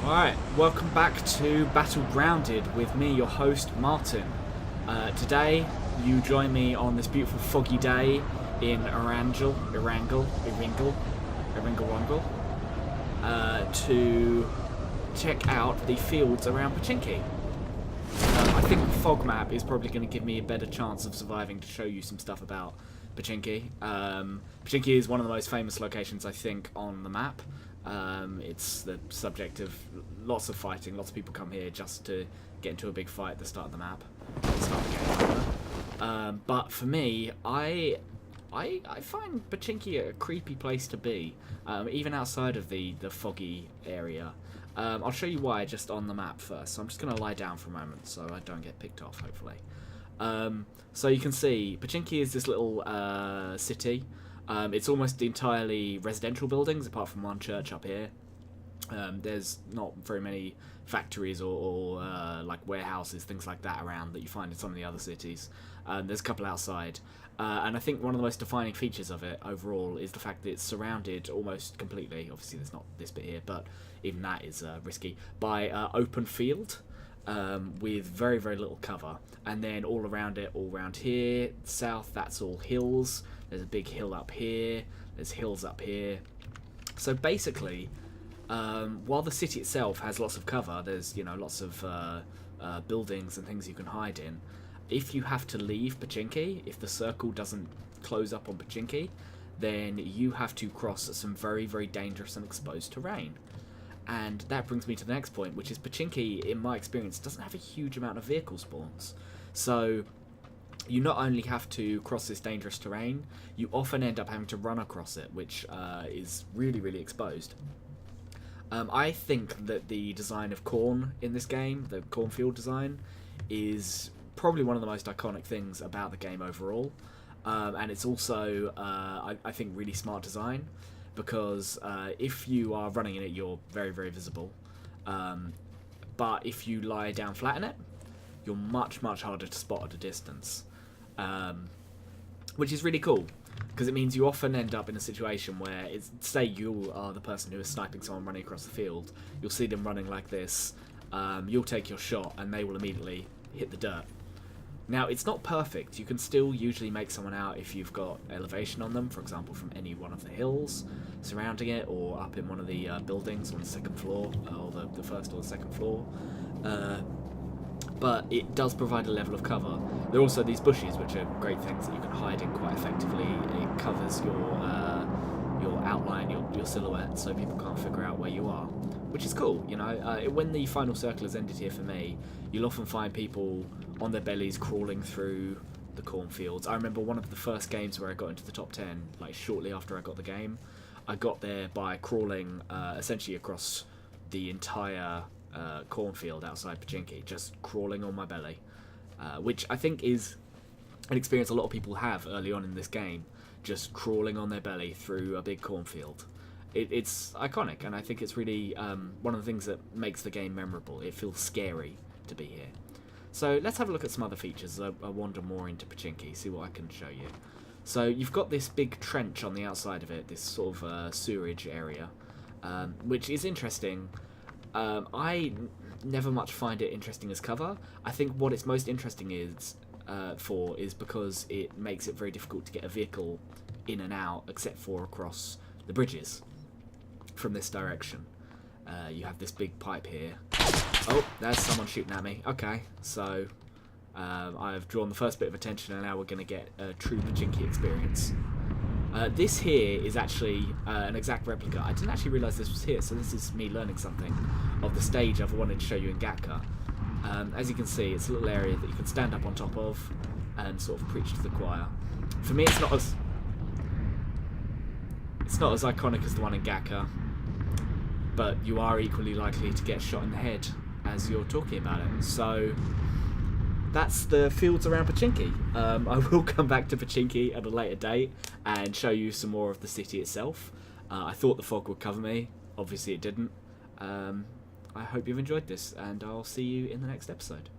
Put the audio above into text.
Alright, welcome back to Battlegrounded with me, your host, Martin. Today, you join me on this beautiful foggy day in Erangel, to check out the fields around Pochinki. I think the fog map is probably going to give me a better chance of surviving to show you some stuff about Pochinki. Pochinki is one of the most famous locations, I think, on the map. It's the subject of lots of fighting. Lots of people come here just to get into a big fight at the start of the map, start the game. But for me, I find Pochinki a creepy place to be, even outside of the foggy area. I'll show you why just on the map first. So I'm just going to lie down for a moment so I don't get picked off, hopefully. So you can see Pochinki is this little city. It's almost entirely residential buildings, apart from one church up here. There's not very many factories or like warehouses, things like that around that you find in some of the other cities. There's a couple outside. And I think one of the most defining features of it overall is the fact that it's surrounded almost completely, obviously there's not this bit here, but even that is risky, by open field. With very, very little cover. And then all around it, all around here, south, that's all hills. There's a big hill up here. There's hills up here. So basically, while the city itself has lots of cover, there's, lots of buildings and things you can hide in. If you have to leave Pochinki, if the circle doesn't close up on Pochinki, then you have to cross some very, very dangerous and exposed terrain. And that brings me to the next point, which is Pochinki, in my experience, doesn't have a huge amount of vehicle spawns. So you not only have to cross this dangerous terrain, you often end up having to run across it, which is really, really exposed. I think that the design of corn in this game, the cornfield design, is probably one of the most iconic things about the game overall. And it's also, I think, really smart design. Because if you are running in it, you're very, very visible. But if you lie down flat in it, you're much, much harder to spot at a distance. Which is really cool, because it means you often end up in a situation where, say you are the person who is sniping someone running across the field, you'll see them running like this, you'll take your shot, and they will immediately hit the dirt. Now, it's not perfect. You can still usually make someone out if you've got elevation on them, for example, from any one of the hills surrounding it, or up in one of the buildings on the second floor, or the first or the second floor. But it does provide a level of cover. There are also these bushes, which are great things that you can hide in quite effectively. It covers your outline, your silhouette, so people can't figure out where you are, which is cool. When the final circle has ended here for me, you'll often find people on their bellies crawling through the cornfields. I remember one of the first games where I got into the top 10, like shortly after I got the game. I got there by crawling essentially across the entire cornfield outside Pochinki, just crawling on my belly, which I think is an experience a lot of people have early on in this game, just crawling on their belly through a big cornfield. It's iconic, and I think it's really one of the things that makes the game memorable. It feels scary to be here. So let's have a look at some other features as I wander more into Pochinki, see what I can show you. So you've got this big trench on the outside of it, this sort of sewerage area, which is interesting. I never much find it interesting as cover. I think what it's most interesting is because it makes it very difficult to get a vehicle in and out, except for across the bridges from this direction. You have this big pipe here. Oh, there's someone shooting at me. Okay, so I've drawn the first bit of attention, and now we're going to get a true Pochinki experience. This here is actually an exact replica. I didn't actually realise this was here, so this is me learning something of the stage I've wanted to show you in Gatka. As you can see, it's a little area that you can stand up on top of and sort of preach to the choir. For me, it's not as iconic as the one in Gatka, but you are equally likely to get shot in the head as you're talking about it. So that's the fields around Pochinki. I will come back to Pochinki at a later date and show you some more of the city itself. I thought the fog would cover me. Obviously it didn't. I hope you've enjoyed this, and I'll see you in the next episode.